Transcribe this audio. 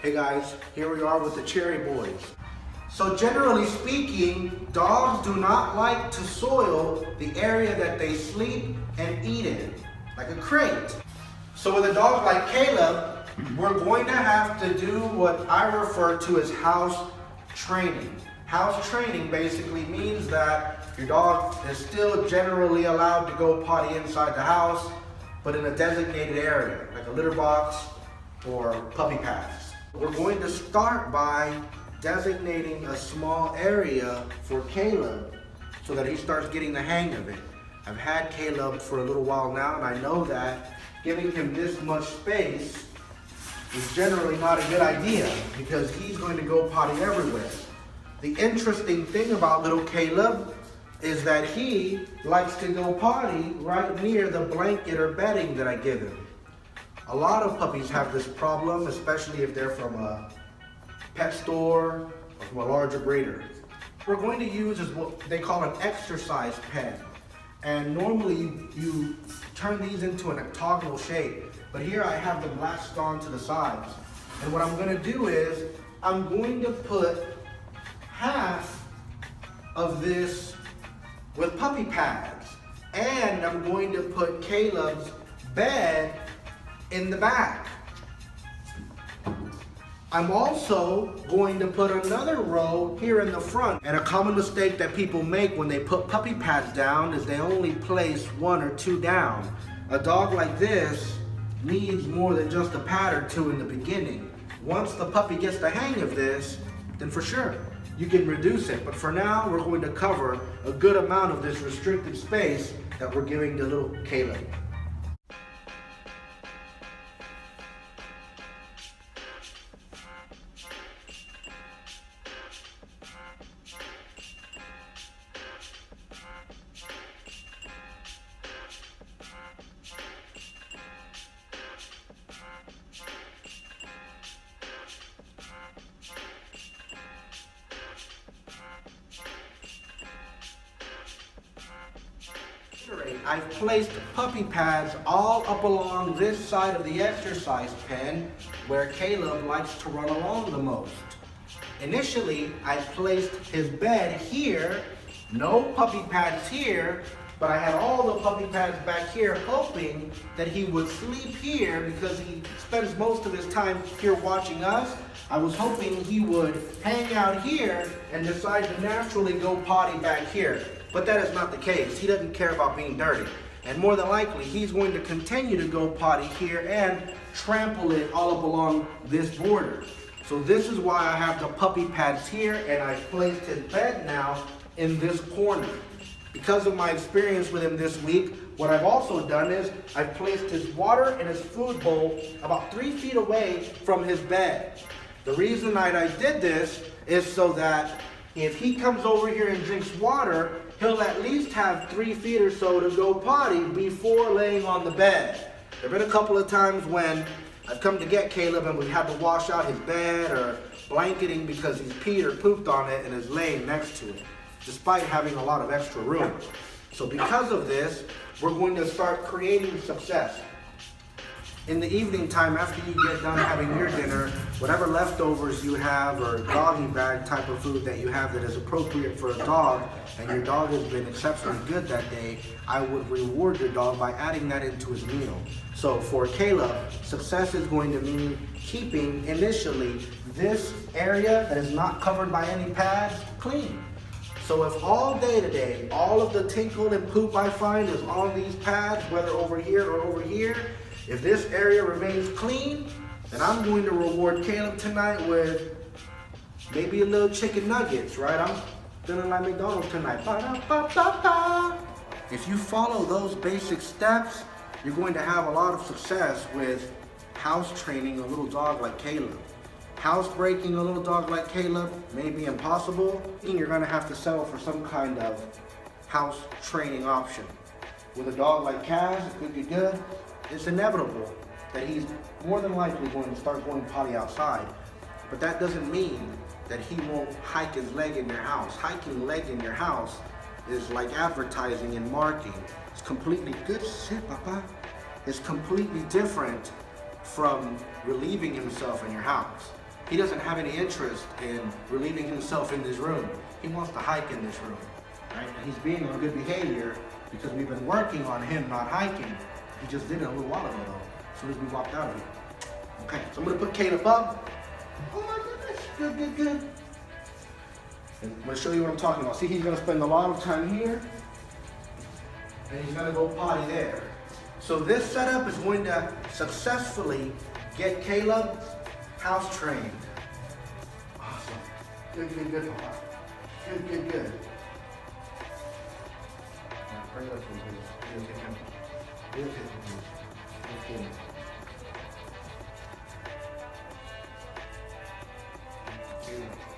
Hey guys, here we are with the Cherry Boys. So generally speaking, dogs do not like to soil the area that they sleep and eat in, like a crate. So with a dog like Caleb, we're going to have to do what I refer to as house training. House training basically means that your dog is still generally allowed to go potty inside the house, but in a designated area, like a litter box or puppy pads. We're going to start by designating a small area for Caleb so that he starts getting the hang of it. I've had Caleb for a little while now, and I know that giving him this much space is generally not a good idea because he's going to go potty everywhere. The interesting thing about little Caleb is that he likes to go potty right near the blanket or bedding that I give him. A lot of puppies have this problem, especially if they're from a pet store or from a larger breeder. What we're going to use is what they call an exercise pen. And normally you turn these into an octagonal shape, but here I have them latched on to the sides. And what I'm going to do is I'm going to put half of this with puppy pads, and I'm going to put Caleb's bed in the back. I'm also going to put another row here in the front. And a common mistake that people make when they put puppy pads down is they only place 1 or 2 down. A dog like this needs more than just a pad or 2 in the beginning. Once the puppy gets the hang of this, then for sure, you can reduce it. But for now, we're going to cover a good amount of this restricted space that we're giving to little Caleb. I've placed puppy pads all up along this side of the exercise pen where Caleb likes to run along the most. Initially, I placed his bed here, no puppy pads here, but I had all the puppy pads back here hoping that he would sleep here because he spends most of his time here watching us. I was hoping he would hang out here and decide to naturally go potty back here. But that is not the case. He doesn't care about being dirty. And more than likely, he's going to continue to go potty here and trample it all up along this border. So this is why I have the puppy pads here, and I've placed his bed now in this corner. Because of my experience with him this week, what I've also done is I've placed his water and his food bowl about 3 feet away from his bed. The reason I did this is so that if he comes over here and drinks water, he'll at least have 3 feet or so to go potty before laying on the bed. There have been a couple of times when I've come to get Caleb and we've had to wash out his bed or blanketing because he's peed or pooped on it and is laying next to it, despite having a lot of extra room. So because of this, we're going to start creating success. In the evening time, after you get done having your dinner, whatever leftovers you have or doggy bag type of food that you have that is appropriate for a dog, and your dog has been exceptionally good that day, I would reward your dog by adding that into his meal. So for Caleb, success is going to mean keeping initially this area that is not covered by any pads clean. So if all day today, all of the tinkle and poop I find is on these pads, whether over here or over here, if this area remains clean, then I'm going to reward Caleb tonight with maybe a little chicken nuggets, right? I'm feeling like McDonald's tonight. Ba-da-ba-ba-ba. If you follow those basic steps, you're going to have a lot of success with house training a little dog like Caleb. House breaking a little dog like Caleb may be impossible, and you're going to have to settle for some kind of house training option. With a dog like Kaz, it could be good. It's inevitable that he's more than likely going to start going potty outside. But that doesn't mean that he won't hike his leg in your house. Hiking leg in your house is like advertising and marketing. It's completely good shit, papa. It's completely different from relieving himself in your house. he doesn't have any interest in relieving himself in this room. He wants to hike in this room, right? And he's being on good behavior because we've been working on him not hiking. He just did it a little while ago though, as soon as we walked out of here. Okay, so I'm gonna put Caleb up. Oh my goodness, good, good, good. And I'm gonna show you what I'm talking about. See, he's gonna spend a lot of time here, and he's gonna go potty there. So this setup is going to successfully get Caleb house trained. Awesome. Good, good, good. Good, good, good. Now, pray up for him. He'll take him. He'll take him. Okay. Caleb.